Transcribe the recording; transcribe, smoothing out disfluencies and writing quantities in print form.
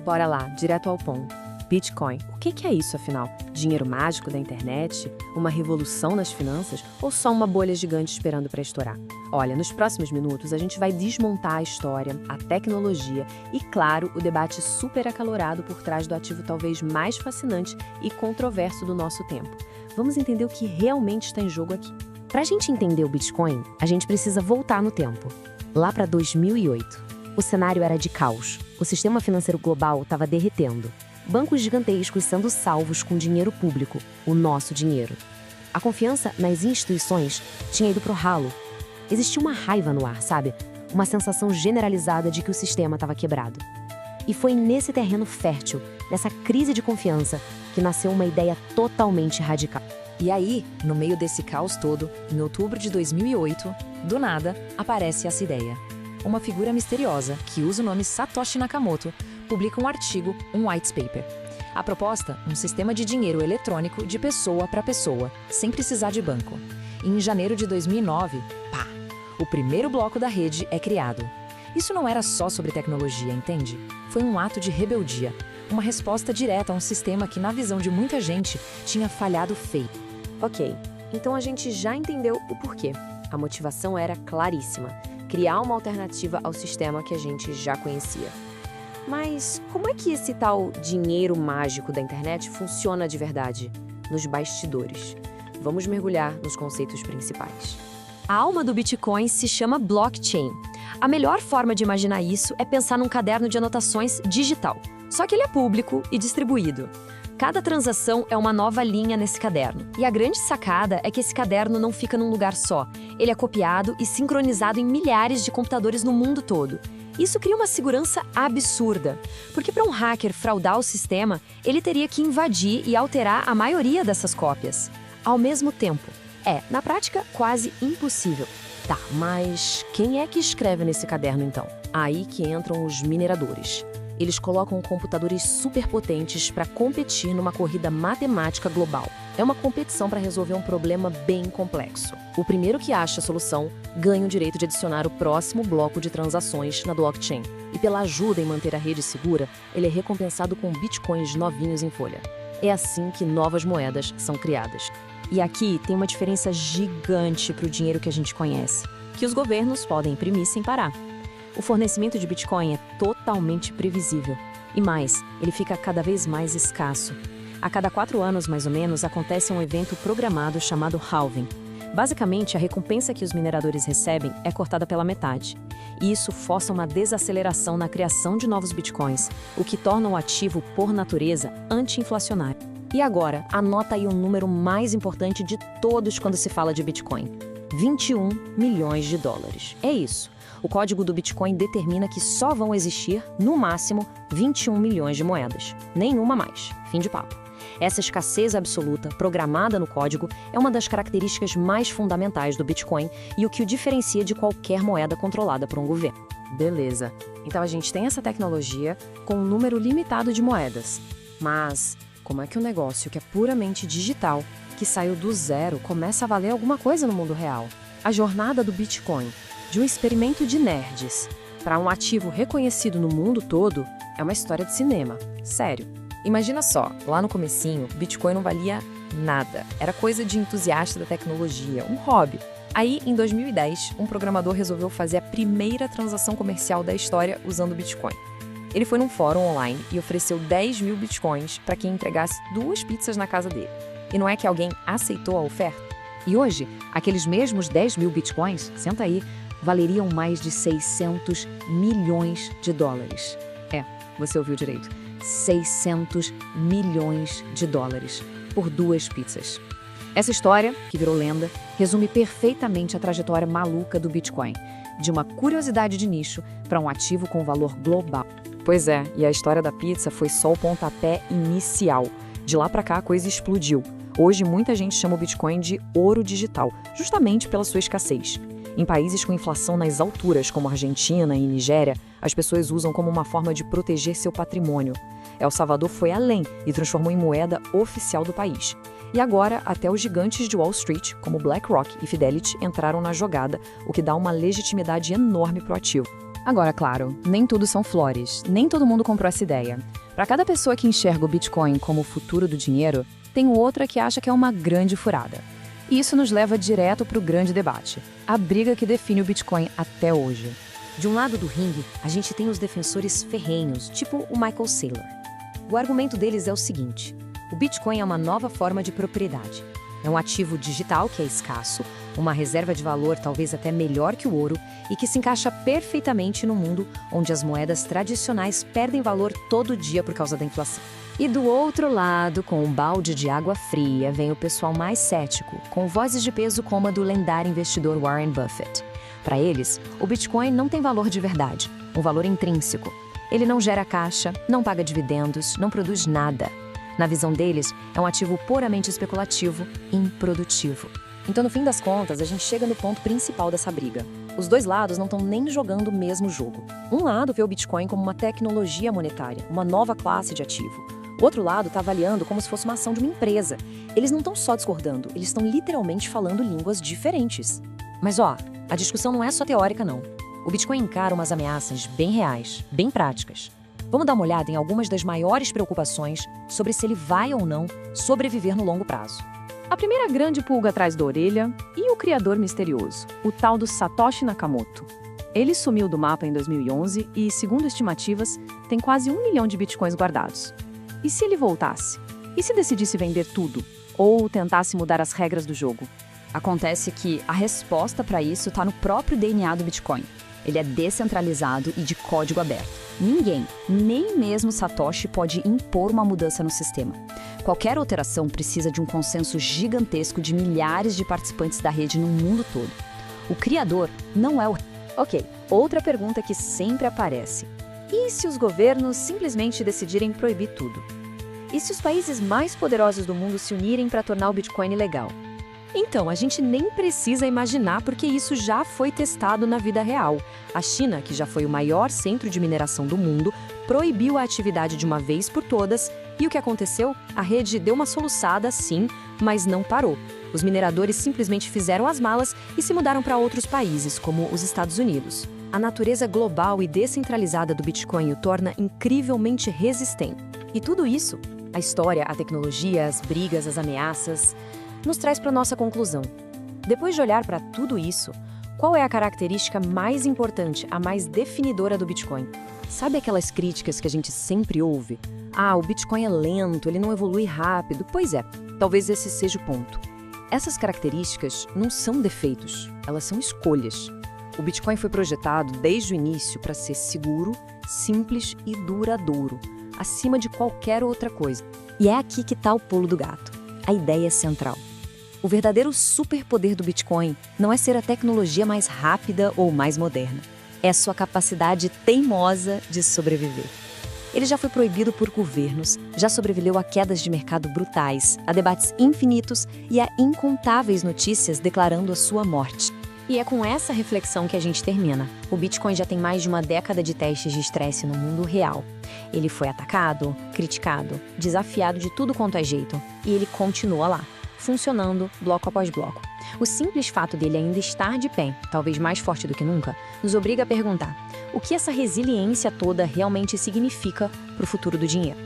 Bora lá, direto ao ponto. Bitcoin. O que é isso, afinal? Dinheiro mágico da internet? Uma revolução nas finanças? Ou só uma bolha gigante esperando para estourar? Olha, nos próximos minutos a gente vai desmontar a história, a tecnologia e, claro, o debate super acalorado por trás do ativo talvez mais fascinante e controverso do nosso tempo. Vamos entender o que realmente está em jogo aqui. Para a gente entender o Bitcoin, a gente precisa voltar no tempo. Lá para 2008. O cenário era de caos. O sistema financeiro global estava derretendo. Bancos gigantescos sendo salvos com dinheiro público, o nosso dinheiro. A confiança nas instituições tinha ido pro ralo. Existia uma raiva no ar, sabe? Uma sensação generalizada de que o sistema estava quebrado. E foi nesse terreno fértil, nessa crise de confiança, que nasceu uma ideia totalmente radical. E aí, no meio desse caos todo, em outubro de 2008, do nada, aparece essa ideia. Uma figura misteriosa, que usa o nome Satoshi Nakamoto, publica um artigo, um white paper. A proposta, um sistema de dinheiro eletrônico de pessoa para pessoa, sem precisar de banco. E em janeiro de 2009, pá! O primeiro bloco da rede é criado. Isso não era só sobre tecnologia, entende? Foi um ato de rebeldia, uma resposta direta a um sistema que, na visão de muita gente, tinha falhado feio. Ok, então a gente já entendeu o porquê. A motivação era claríssima: criar uma alternativa ao sistema que a gente já conhecia. Mas como é que esse tal dinheiro mágico da internet funciona de verdade? Nos bastidores. Vamos mergulhar nos conceitos principais. A alma do Bitcoin se chama blockchain. A melhor forma de imaginar isso é pensar num caderno de anotações digital. Só que ele é público e distribuído. Cada transação é uma nova linha nesse caderno. E a grande sacada é que esse caderno não fica num lugar só. Ele é copiado e sincronizado em milhares de computadores no mundo todo. Isso cria uma segurança absurda, porque para um hacker fraudar o sistema, ele teria que invadir e alterar a maioria dessas cópias. Ao mesmo tempo, na prática, quase impossível. Tá, mas quem é que escreve nesse caderno então? Aí que entram os mineradores. Eles colocam computadores superpotentes para competir numa corrida matemática global. É uma competição para resolver um problema bem complexo. O primeiro que acha a solução ganha o direito de adicionar o próximo bloco de transações na blockchain. E pela ajuda em manter a rede segura, ele é recompensado com bitcoins novinhos em folha. É assim que novas moedas são criadas. E aqui tem uma diferença gigante para o dinheiro que a gente conhece, que os governos podem imprimir sem parar. O fornecimento de Bitcoin é totalmente previsível. E mais, ele fica cada vez mais escasso. A cada 4 anos, mais ou menos, acontece um evento programado chamado halving. Basicamente, a recompensa que os mineradores recebem é cortada pela metade. E isso força uma desaceleração na criação de novos bitcoins, o que torna o ativo, por natureza, anti-inflacionário. E agora, anota aí o número mais importante de todos quando se fala de Bitcoin: 21 milhões de dólares. É isso. O código do Bitcoin determina que só vão existir, no máximo, 21 milhões de moedas. Nenhuma mais. Fim de papo. Essa escassez absoluta, programada no código, é uma das características mais fundamentais do Bitcoin e o que o diferencia de qualquer moeda controlada por um governo. Beleza. Então a gente tem essa tecnologia com um número limitado de moedas. Mas como é que um negócio que é puramente digital, que saiu do zero, começa a valer alguma coisa no mundo real? A jornada do Bitcoin, de um experimento de nerds para um ativo reconhecido no mundo todo, é uma história de cinema. Sério. Imagina só, lá no comecinho, Bitcoin não valia nada. Era coisa de entusiasta da tecnologia, um hobby. Aí, em 2010, um programador resolveu fazer a primeira transação comercial da história usando Bitcoin. Ele foi num fórum online e ofereceu 10 mil Bitcoins para quem entregasse 2 pizzas na casa dele. E não é que alguém aceitou a oferta? E hoje, aqueles mesmos 10 mil Bitcoins, senta aí, valeriam mais de 600 milhões de dólares. Você ouviu direito. 600 milhões de dólares por 2 pizzas. Essa história, que virou lenda, resume perfeitamente a trajetória maluca do Bitcoin, de uma curiosidade de nicho para um ativo com valor global. Pois é, e a história da pizza foi só o pontapé inicial. De lá para cá a coisa explodiu. Hoje muita gente chama o Bitcoin de ouro digital, justamente pela sua escassez. Em países com inflação nas alturas, como Argentina e Nigéria, as pessoas usam como uma forma de proteger seu patrimônio. El Salvador foi além e transformou em moeda oficial do país. E agora, até os gigantes de Wall Street, como BlackRock e Fidelity, entraram na jogada, o que dá uma legitimidade enorme para o ativo. Agora, claro, nem tudo são flores, nem todo mundo comprou essa ideia. Para cada pessoa que enxerga o Bitcoin como o futuro do dinheiro, tem outra que acha que é uma grande furada. E isso nos leva direto para o grande debate, a briga que define o Bitcoin até hoje. De um lado do ringue, a gente tem os defensores ferrenhos, tipo o Michael Saylor. O argumento deles é o seguinte: o Bitcoin é uma nova forma de propriedade. É um ativo digital que é escasso, uma reserva de valor talvez até melhor que o ouro e que se encaixa perfeitamente no mundo onde as moedas tradicionais perdem valor todo dia por causa da inflação. E do outro lado, com um balde de água fria, vem o pessoal mais cético, com vozes de peso como a do lendário investidor Warren Buffett. Para eles, o Bitcoin não tem valor de verdade, um valor intrínseco. Ele não gera caixa, não paga dividendos, não produz nada. Na visão deles, é um ativo puramente especulativo e improdutivo. Então, no fim das contas, a gente chega no ponto principal dessa briga. Os dois lados não estão nem jogando o mesmo jogo. Um lado vê o Bitcoin como uma tecnologia monetária, uma nova classe de ativo. O outro lado está avaliando como se fosse uma ação de uma empresa. Eles não estão só discordando, eles estão literalmente falando línguas diferentes. Mas a discussão não é só teórica, não. O Bitcoin encara umas ameaças bem reais, bem práticas. Vamos dar uma olhada em algumas das maiores preocupações sobre se ele vai ou não sobreviver no longo prazo. A primeira grande pulga atrás da orelha e o criador misterioso, o tal do Satoshi Nakamoto. Ele sumiu do mapa em 2011 e, segundo estimativas, tem quase 1 milhão de bitcoins guardados. E se ele voltasse? E se decidisse vender tudo? Ou tentasse mudar as regras do jogo? Acontece que a resposta para isso está no próprio DNA do Bitcoin. Ele é descentralizado e de código aberto. Ninguém, nem mesmo Satoshi, pode impor uma mudança no sistema. Qualquer alteração precisa de um consenso gigantesco de milhares de participantes da rede no mundo todo. O criador não é o... Ok, outra pergunta que sempre aparece. E se os governos simplesmente decidirem proibir tudo? E se os países mais poderosos do mundo se unirem para tornar o Bitcoin ilegal? Então, a gente nem precisa imaginar porque isso já foi testado na vida real. A China, que já foi o maior centro de mineração do mundo, proibiu a atividade de uma vez por todas e o que aconteceu? A rede deu uma soluçada, sim, mas não parou. Os mineradores simplesmente fizeram as malas e se mudaram para outros países, como os Estados Unidos. A natureza global e descentralizada do Bitcoin o torna incrivelmente resistente. E tudo isso, a história, a tecnologia, as brigas, as ameaças, nos traz para nossa conclusão. Depois de olhar para tudo isso, qual é a característica mais importante, a mais definidora do Bitcoin? Sabe aquelas críticas que a gente sempre ouve? O Bitcoin é lento, ele não evolui rápido. Pois é, talvez esse seja o ponto. Essas características não são defeitos, elas são escolhas. O Bitcoin foi projetado desde o início para ser seguro, simples e duradouro, acima de qualquer outra coisa. E é aqui que está o pulo do gato, a ideia central. O verdadeiro superpoder do Bitcoin não é ser a tecnologia mais rápida ou mais moderna. É a sua capacidade teimosa de sobreviver. Ele já foi proibido por governos, já sobreviveu a quedas de mercado brutais, a debates infinitos e a incontáveis notícias declarando a sua morte. E é com essa reflexão que a gente termina. O Bitcoin já tem mais de uma década de testes de estresse no mundo real. Ele foi atacado, criticado, desafiado de tudo quanto é jeito. E ele continua lá, funcionando bloco após bloco. O simples fato dele ainda estar de pé, talvez mais forte do que nunca, nos obriga a perguntar: o que essa resiliência toda realmente significa para o futuro do dinheiro?